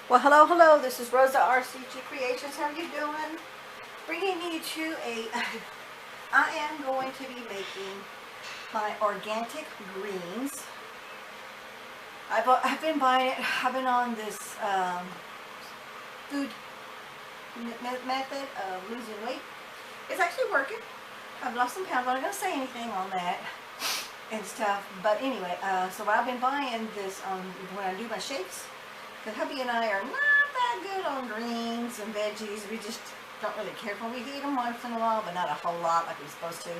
Well, hello, this is Rosa, RCG Creations. How are you doing? Bringing you to I am going to be making my organic greens. I've been buying it, I've been on this food method of losing weight. It's actually working. I've lost some pounds. I'm not going to say anything on that and stuff. But anyway, so I've been buying this when I do my shakes. Because hubby and I are not that good on greens and veggies. We just don't really care for them. We eat them once in a while, but not a whole lot like we're supposed to.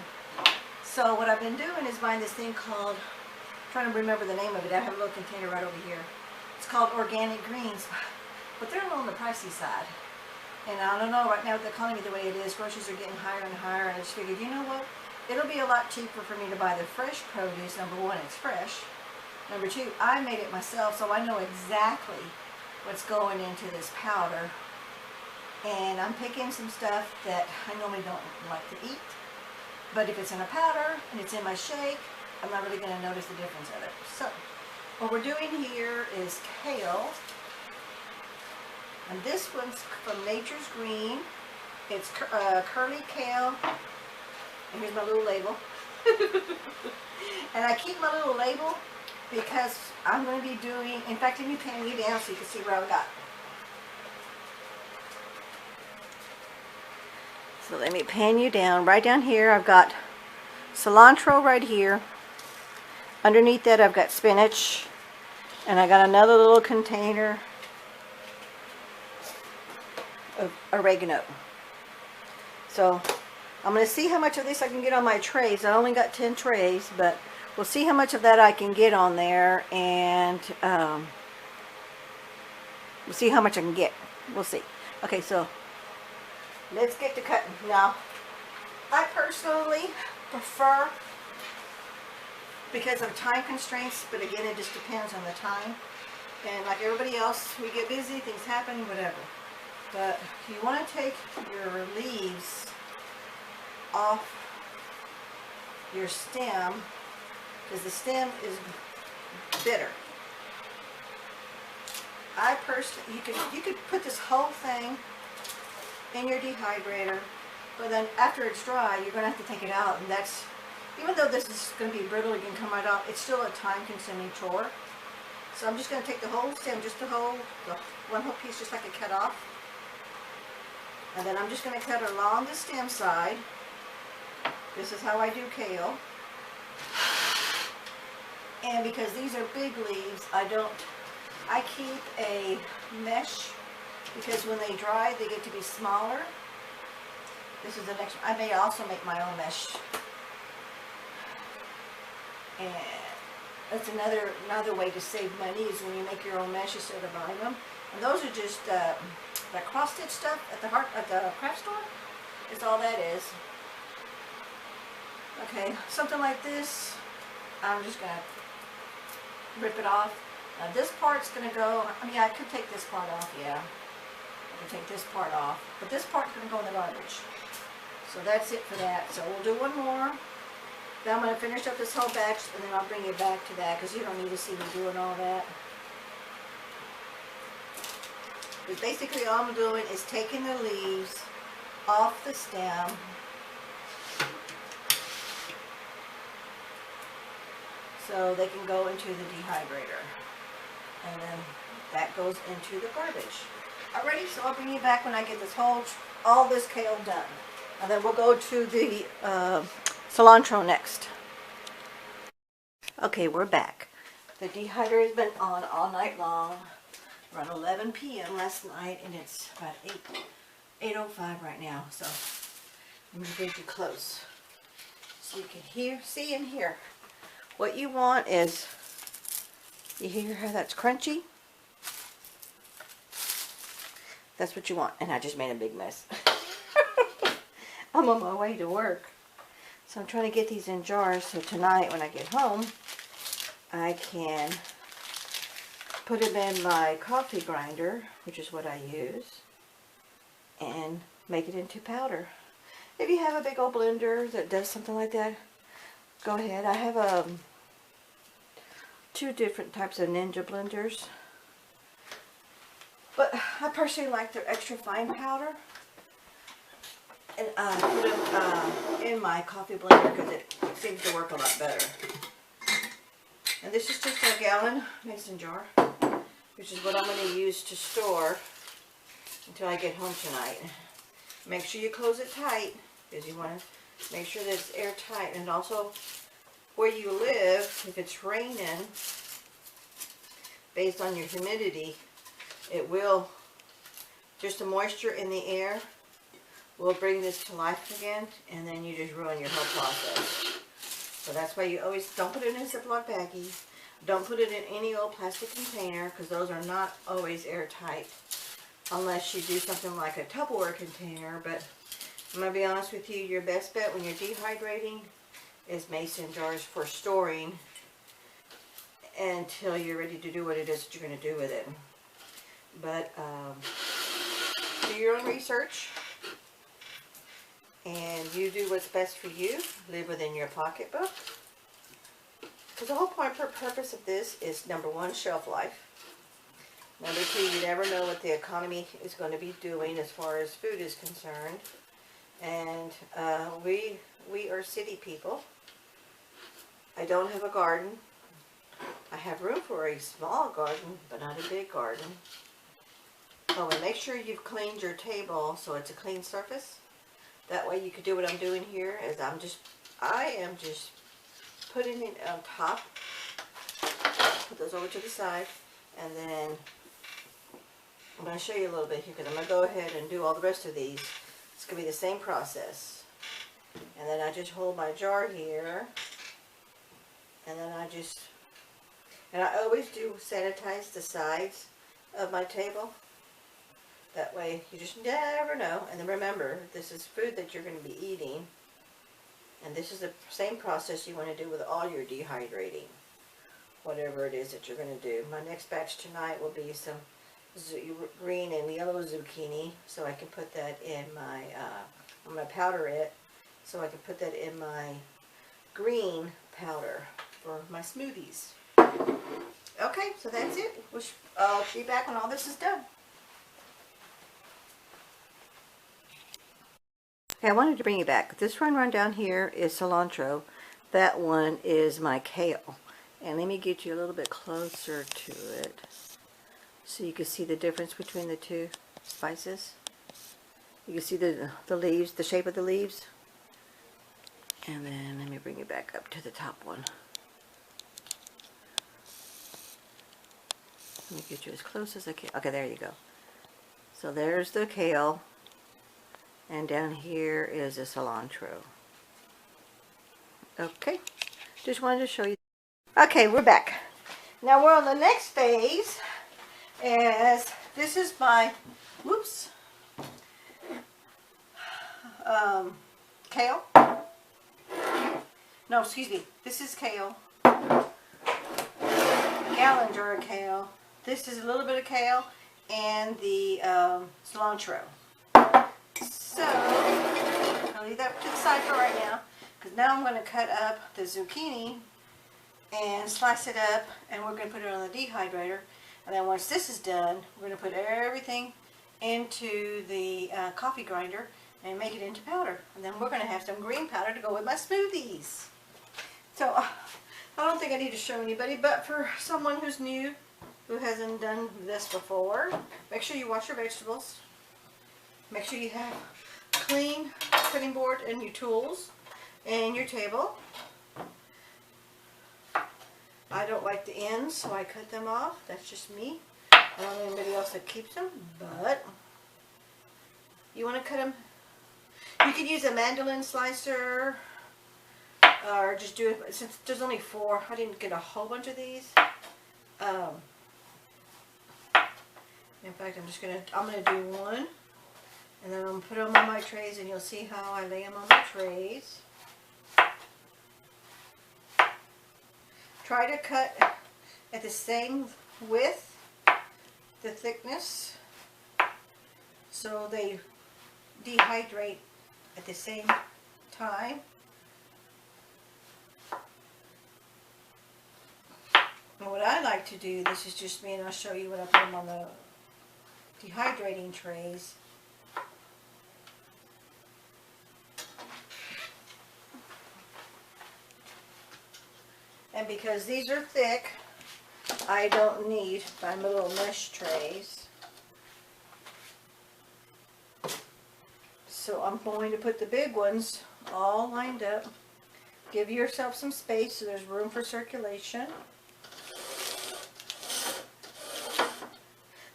So what I've been doing is buying this thing called, I'm trying to remember the name of it. I have a little container right over here. It's called organic greens, but they're a little on the pricey side. And I don't know, right now with the economy the way it is, groceries are getting higher and higher. And I just figured, you know what? It'll be a lot cheaper for me to buy the fresh produce. Number one, it's fresh. Number two, I made it myself, so I know exactly what's going into this powder. And I'm picking some stuff that I normally don't like to eat. But if it's in a powder and it's in my shake, I'm not really going to notice the difference of it. So, what we're doing here is kale. And this one's from Nature's Green. It's curly kale. And here's my little label. And I keep my little label because I'm going to be doing, in fact, let me pan you down so you can see what I've got. So let me pan you down. Right down here, I've got cilantro right here. Underneath that, I've got spinach. And I got another little container of oregano. So I'm going to see how much of this I can get on my trays. I only got 10 trays, but we'll see how much of that I can get on there, and we'll see how much I can get. We'll see. Okay, so let's get to cutting. Now, I personally prefer, because of time constraints, but again, it just depends on the time. And like everybody else, we get busy, things happen, whatever. But you want to take your leaves off your stem, because the stem is bitter. I personally, you could put this whole thing in your dehydrator, but then after it's dry, you're going to have to take it out, and that's, even though this is going to be brittle, it can come right off, it's still a time-consuming chore. So I'm just going to take the whole stem, just the one whole piece, just like a cut off, and then I'm just going to cut along the stem side. This is how I do kale. And because these are big leaves, I keep a mesh, because when they dry, they get to be smaller. This is the next one. I may also make my own mesh. And that's another way to save money, is when you make your own mesh instead of buying them. And those are just the cross-stitch stuff at the craft store. It's all that is. Okay, something like this, I'm just going to rip it off. Now this part's going to go, I could take this part off, yeah. I can take this part off. But this part's going to go in the garbage. So that's it for that. So we'll do one more. Then I'm going to finish up this whole batch, and then I'll bring you back to that, because you don't need to see me doing all that. But basically all I'm doing is taking the leaves off the stem. So they can go into the dehydrator. And then that goes into the garbage. Alrighty, so I'll bring you back when I get all this kale done. And then we'll go to the cilantro next. Okay, we're back. The dehydrator has been on all night long. Around 11 p.m. last night, and it's about 8:05 right now. So let me get you close so you can see and hear. What you want is, you hear how that's crunchy? That's what you want. And I just made a big mess. I'm on my way to work. So I'm trying to get these in jars, so tonight when I get home, I can put them in my coffee grinder, which is what I use, and make it into powder. If you have a big old blender that does something like that, go ahead. I have 2 different types of Ninja blenders. But I personally like their extra fine powder. And put them in my coffee blender because it seems to work a lot better. And this is just a gallon mason jar, which is what I'm going to use to store until I get home tonight. Make sure you close it tight because you want to make sure that it's airtight. And also where you live, if it's raining, based on your humidity, it will, just the moisture in the air will bring this to life again, and then you just ruin your whole process. So that's why you always don't put it in a Ziploc baggie. Don't put it in any old plastic container because those are not always airtight unless you do something like a Tupperware container. But I'm going to be honest with you, your best bet when you're dehydrating is mason jars for storing until you're ready to do what it is that you're going to do with it. But do your own research. And you do what's best for you. Live within your pocketbook. Because the whole purpose of this is, number one, shelf life. Number two, you never know what the economy is going to be doing as far as food is concerned. And we are city people. I don't have a garden. I have room for a small garden, but not a big garden. Oh, and make sure you've cleaned your table so it's a clean surface. That way you can do what I'm doing here, is I am just putting it on top. Put those over to the side, and then I'm going to show you a little bit here because I'm going to go ahead and do all the rest of these. It's going to be the same process. And then I just hold my jar here, and then I always do sanitize the sides of my table. That way, you just never know. And then remember, this is food that you're going to be eating. And this is the same process you want to do with all your dehydrating. Whatever it is that you're going to do. My next batch tonight will be some green and yellow zucchini. So I can put that in my, I'm going to powder it. So I can put that in my green powder for my smoothies. Okay, so that's it. I'll be back when all this is done. Okay, I wanted to bring you back. This one down here is cilantro. That one is my kale. And let me get you a little bit closer to it so you can see the difference between the two spices. You can see the leaves, the shape of the leaves. And then let me bring you back up to the top one. Let me get you as close as I can. Okay, there you go. So there's the kale. And down here is the cilantro. Okay, just wanted to show you. Okay, we're back. Now we're on the next phase. This is my, whoops, kale. No, excuse me. This is kale. A gallon jar of kale. This is a little bit of kale and the cilantro. So, I'll leave that to the side for right now, because now I'm going to cut up the zucchini and slice it up, and we're going to put it on the dehydrator. And then once this is done, we're going to put everything into the coffee grinder and make it into powder. And then we're going to have some green powder to go with my smoothies. So, I don't think I need to show anybody, but for someone who's new, who hasn't done this before, make sure you wash your vegetables. Make sure you have a clean cutting board and your tools and your table. I don't like the ends, so I cut them off. That's just me. I don't know anybody else that keeps them, but you want to cut them. You can use a mandolin slicer, or just do it, since there's only 4, I didn't get a whole bunch of these. In fact, I'm gonna do one. And then I'm going to put them on my trays, and you'll see how I lay them on my trays. Try to cut at the same width, the thickness, so they dehydrate at the same time. And what I like to do, this is just me, and I'll show you when I put them on the dehydrating trays. And because these are thick, I don't need my little mesh trays. So I'm going to put the big ones all lined up. Give yourself some space so there's room for circulation.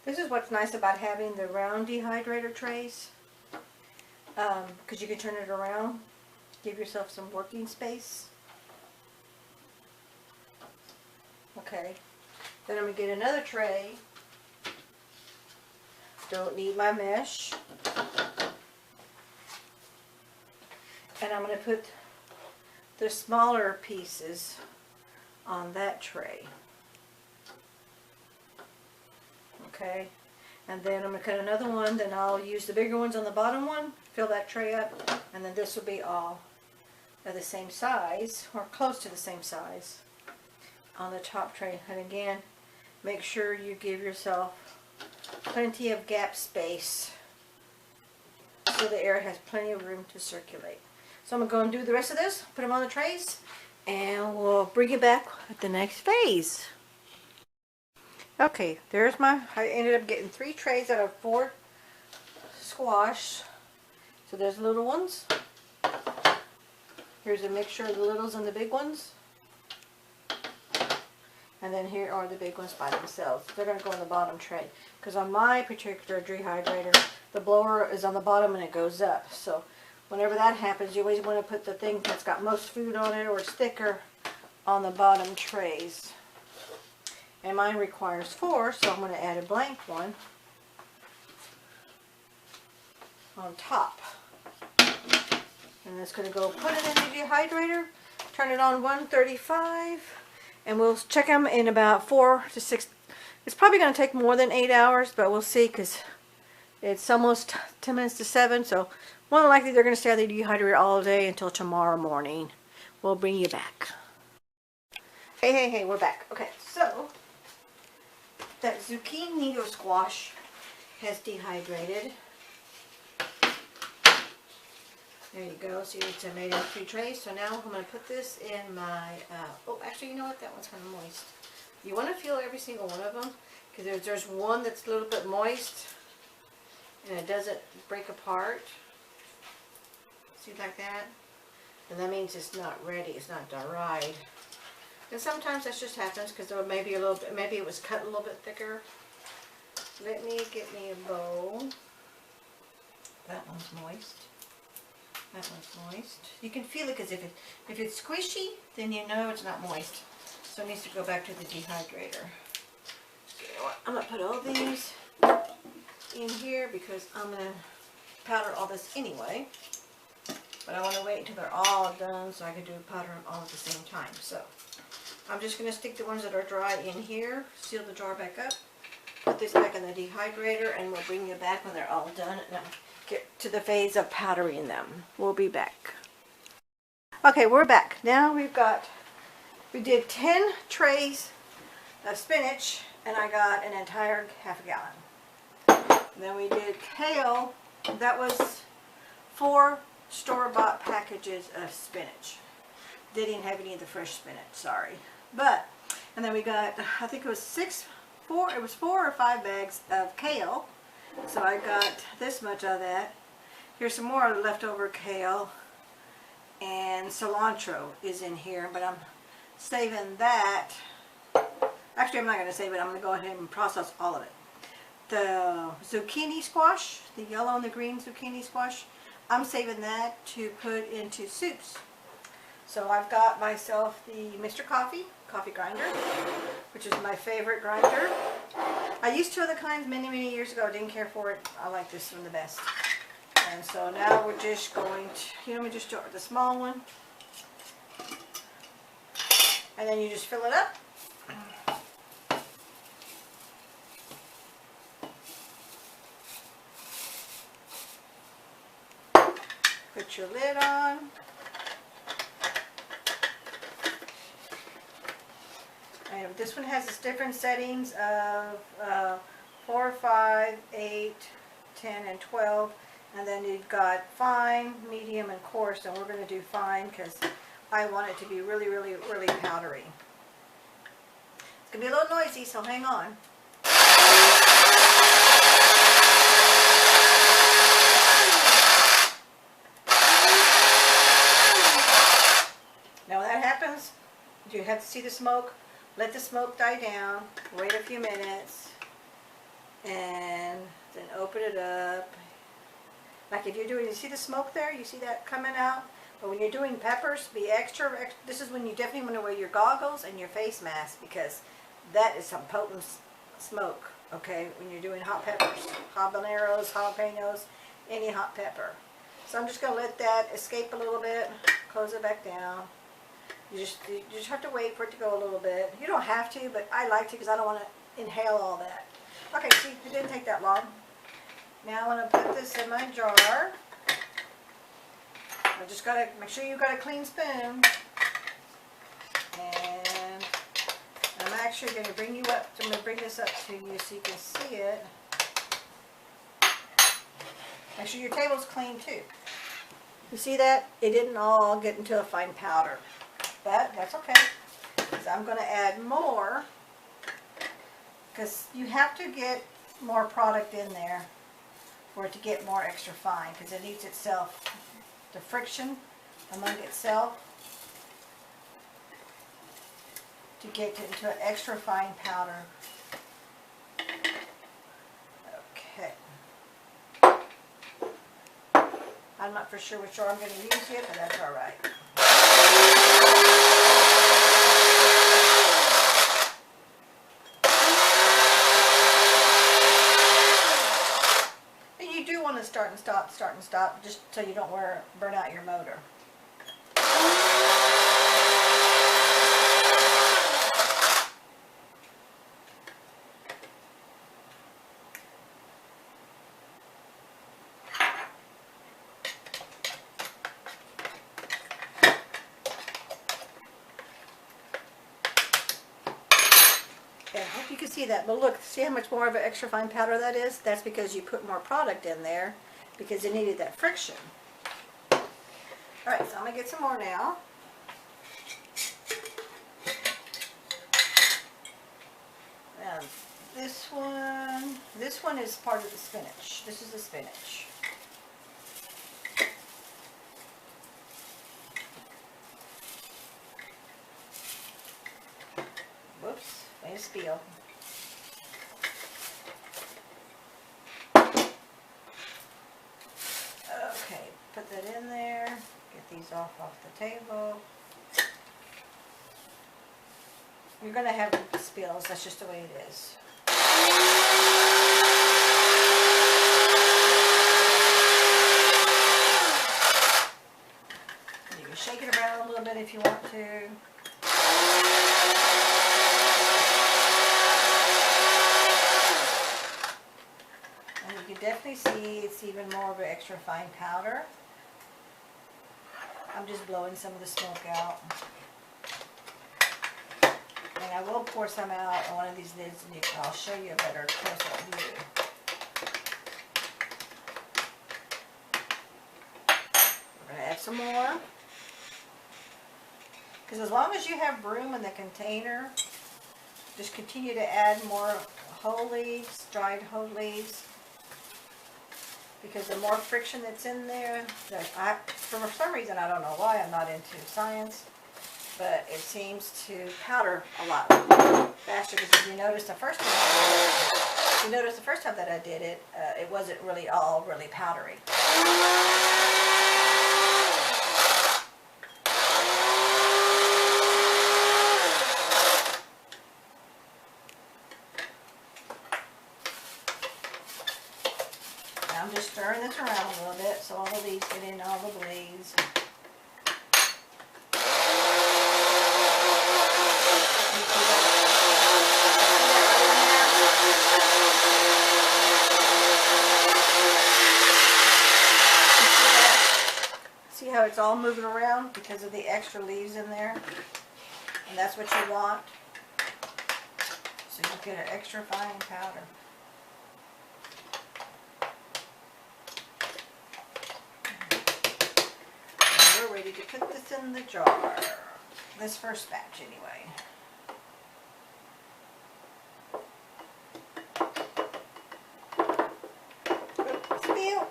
This is what's nice about having the round dehydrator trays, because you can turn it around. Give yourself some working space. Okay, then I'm going to get another tray. Don't need my mesh. And I'm going to put the smaller pieces on that tray. Okay, and then I'm going to cut another one, then I'll use the bigger ones on the bottom one, fill that tray up, and then this will be all of the same size, or close to the same size, on the top tray. And again, make sure you give yourself plenty of gap space so the air has plenty of room to circulate. So I'm going to go and do the rest of this, put them on the trays, and we'll bring it back at the next phase. Okay, there's I ended up getting 3 trays out of 4 squash. So there's little ones. Here's a mixture of the littles and the big ones. And then here are the big ones by themselves. They're going to go in the bottom tray. Because on my particular dehydrator, the blower is on the bottom and it goes up. So whenever that happens, you always want to put the thing that's got most food on it or it's thicker on the bottom trays. And mine requires 4, so I'm going to add a blank one on top. And that's going to go put it in the dehydrator, turn it on 135, and we'll check them in about 4 to 6. It's probably going to take more than 8 hours, but we'll see, because it's almost 10 minutes to 7, so more than likely they're going to stay on the dehydrator all day until tomorrow morning. We'll bring you back. Hey, we're back. Okay, so that zucchini squash has dehydrated. There you go. See, it's made out of 3 trays. So now I'm going to put this in my, oh, actually, you know what? That one's kind of moist. You want to feel every single one of them, because there's one that's a little bit moist, and it doesn't break apart. See, like that? And that means it's not ready. It's not dried. And sometimes that just happens because there may be a little bit, maybe it was cut a little bit thicker. Let me get me a bowl. That one's moist. That one's moist. You can feel it, because if it's squishy, then you know it's not moist. So it needs to go back to the dehydrator. You know what? I'm going to put all these in here because I'm going to powder all this anyway. But I want to wait until they're all done so I can do powder them all at the same time. So I'm just going to stick the ones that are dry in here, seal the jar back up, put this back in the dehydrator, and we'll bring you back when they're all done and get to the phase of powdering them. We'll be back. Okay, we're back. Now we did 10 trays of spinach, and I got an entire half a gallon. Then we did kale. That was 4 store-bought packages of spinach. They didn't have any of the fresh spinach, sorry. And then we got, I think it was 4 or 5 bags of kale. So I got this much of that. Here's some more leftover kale. And cilantro is in here, but I'm saving that. Actually, I'm not going to save it. I'm going to go ahead and process all of it. The zucchini squash, the yellow and the green zucchini squash, I'm saving that to put into soups. So I've got myself the Mr. Coffee grinder, which is my favorite grinder. I used 2 other kinds many years ago. I didn't care for it. I like this one the best. And so now we're just going to, let me just start with the small one. And then you just fill it up. Put your lid on. And this one has its different settings of 4, 5, 8, 10, and 12. And then you've got fine, medium, and coarse. And we're going to do fine because I want it to be really, really, really powdery. It's going to be a little noisy, so hang on. Now when that happens, you have to see the smoke. Let the smoke die down. Wait a few minutes. And then open it up. Like if you're doing, you see the smoke there? You see that coming out? But when you're doing peppers, be extra, this is when you definitely want to wear your goggles and your face mask, because that is some potent smoke, okay, when you're doing hot peppers. Habaneros, jalapenos, any hot pepper. So I'm just going to let that escape a little bit, close it back down. You just have to wait for it to go a little bit. You don't have to, but I like to because I don't want to inhale all that. Okay, see, it didn't take that long. Now I want to put this in my jar. I just got to make sure you got a clean spoon. And I'm actually going to bring you up. I'm going to bring this up to you so you can see it. Make sure your table's clean too. You see that? It didn't all get into a fine powder. But that's okay. Because I'm going to add more. Because you have to get more product in there for it to get more extra fine, because it needs itself, the friction among itself, to get into an extra fine powder. Okay. I'm not for sure which jar I'm going to use yet, but that's alright. Start and stop, just so you don't burn out your motor. I hope you can see that, but look, see how much more of an extra fine powder that is? That's because you put more product in there, because it needed that friction. Alright, so I'm going to get some more now. Now, this one is part of the spinach. This is the spinach. Whoops, way to spill. Okay, put that in there. Get these off the table. You're going to have spills. That's just the way it is. You can shake it around a little bit if you want to. You can definitely see it's even more of an extra fine powder. I'm just blowing some of the smoke out. And I will pour some out on one of these lids, and I'll show you a better close-up view. We're going to add some more. Because as long as you have room in the container, just continue to add more whole leaves, dried whole leaves. Because the more friction that's in there, for some reason, I don't know why, I'm not into science, but it seems to powder a lot faster. Because if you notice the first time that I did it, it wasn't really all really powdery. I'm just stirring this around a little bit so all the leaves get in all the leaves. See how it's all moving around because of the extra leaves in there? And that's what you want. So you get an extra fine powder. need to put this in the jar. This first batch anyway. Oops, spill.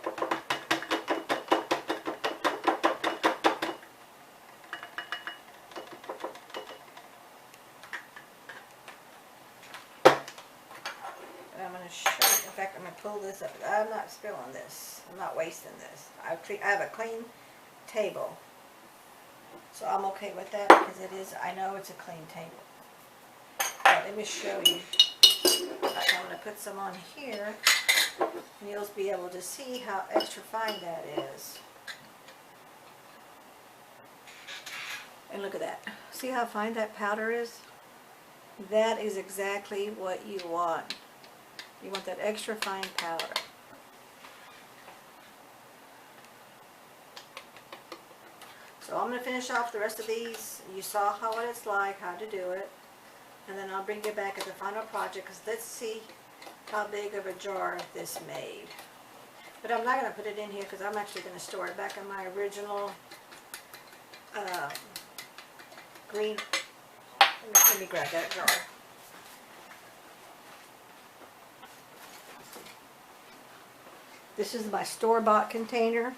I'm going to show you. In fact, I'm going to pull this up. I'm not spilling this. I'm not wasting this. I have a clean table. So I'm okay with that because it is, I know it's a clean table. But let me show you. I'm going to put some on here and you'll be able to see how extra fine that is. And look at that. See how fine that powder is? That is exactly what you want. You want that extra fine powder. So I'm going to finish off the rest of these. You saw what it's like, how to do it. And then I'll bring you back at the final project because let's see how big of a jar this made. But I'm not going to put it in here because I'm actually going to store it back in my original green. Let me grab that jar. This is my store-bought container.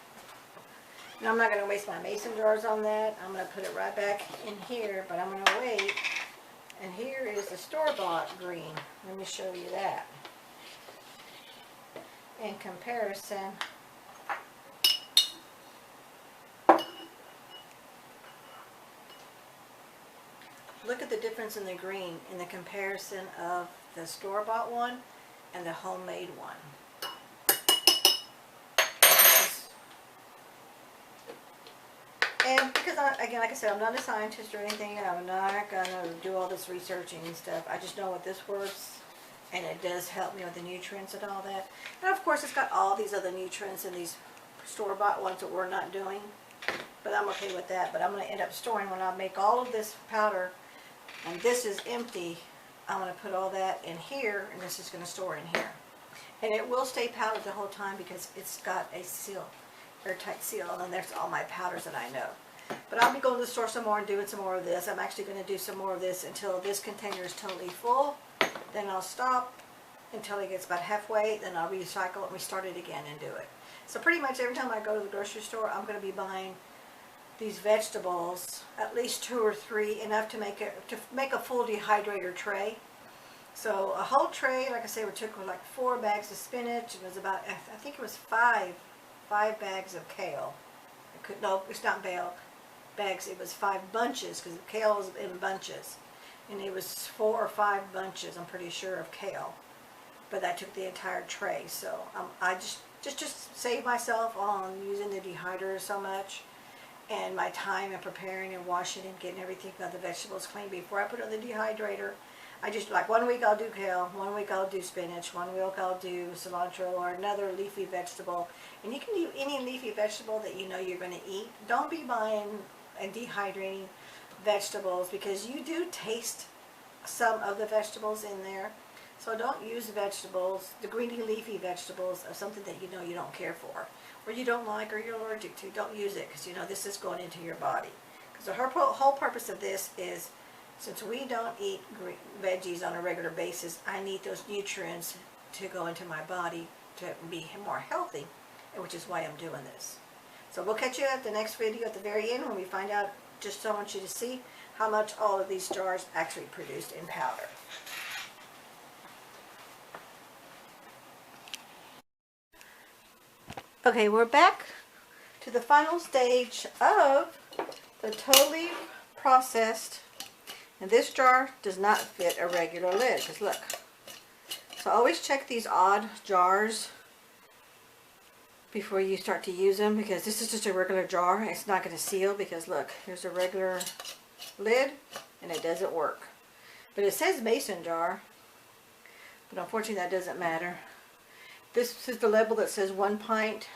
And I'm not going to waste my mason jars on that. I'm going to put it right back in here, but I'm going to wait. And here is the store-bought green. Let me show you that. In comparison, look at the difference in the green in the comparison of the store-bought one and the homemade one. And because, again, like I said, I'm not a scientist or anything, and I'm not going to do all this researching and stuff. I just know what this works, and it does help me with the nutrients and all that. And, of course, it's got all these other nutrients in these store-bought ones that we're not doing. But I'm okay with that. But I'm going to end up storing, when I make all of this powder, and this is empty, I'm going to put all that in here, and this is going to store in here. And it will stay powdered the whole time because it's got a seal. Airtight seal, and then there's all my powders that I know. But I'll be going to the store some more and doing some more of this. I'm actually going to do some more of this until this container is totally full. Then I'll stop until it gets about halfway. Then I'll recycle it and restart it again and do it. So pretty much every time I go to the grocery store, I'm going to be buying these vegetables, at least 2 or 3, enough to make a full dehydrator tray. So a whole tray, like I say, we took like 4 bags of spinach, and it was about, I think it was 5 bags of kale. No, it's not bags, it was 5 bunches, because kale was in bunches. And it was 4 or 5 bunches, I'm pretty sure, of kale. But I took the entire tray, so I just saved myself on using the dehydrator so much, and my time in preparing and washing and getting everything of the vegetables clean before I put it in the dehydrator. I just, like, 1 week I'll do kale, 1 week I'll do spinach, 1 week I'll do cilantro or another leafy vegetable. And you can do any leafy vegetable that you know you're going to eat. Don't be buying and dehydrating vegetables because you do taste some of the vegetables in there. So don't use vegetables, the greeny leafy vegetables, of something that you know you don't care for, or you don't like, or you're allergic to. Don't use it because you know this is going into your body. Because the whole purpose of this is, since we don't eat veggies on a regular basis, I need those nutrients to go into my body to be more healthy, which is why I'm doing this. So we'll catch you at the next video at the very end when we find out. Just I want you to see how much all of these jars actually produced in powder. Okay, we're back to the final stage of the totally processed. And this jar does not fit a regular lid, because look. So always check these odd jars before you start to use them, because this is just a regular jar. It's not going to seal because look, here's a regular lid and it doesn't work. But it says mason jar, but unfortunately that doesn't matter. This is the label that says 1 pint.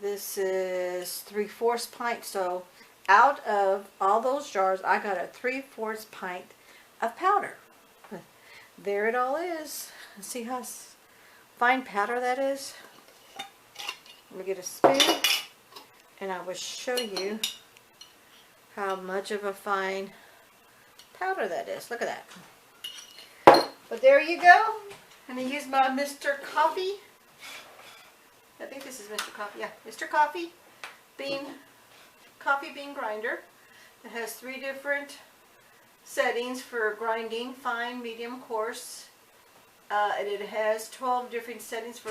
This is 3/4 pint. So out of all those jars, I got a 3/4 pint of powder. There it all is. See how fine powder that is? Let me get a spoon and I will show you how much of a fine powder that is. Look at that. But there you go. And I use my Mr. Coffee. I think this is Mr. Coffee. Yeah, Mr. Coffee coffee bean grinder. It has 3 different settings for grinding: fine, medium, coarse. And it has 12 different settings for,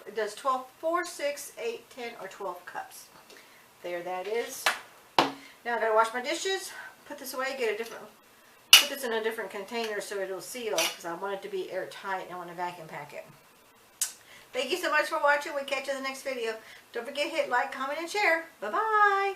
it does 12, 4, 6, 8, 10, or 12 cups. There that is. Now I gotta wash my dishes, put this away, put this in a different container so it'll seal, because I want it to be airtight and I want to vacuum pack it. Thank you so much for watching. We'll catch you in the next video. Don't forget to hit like, comment, and share. Bye-bye.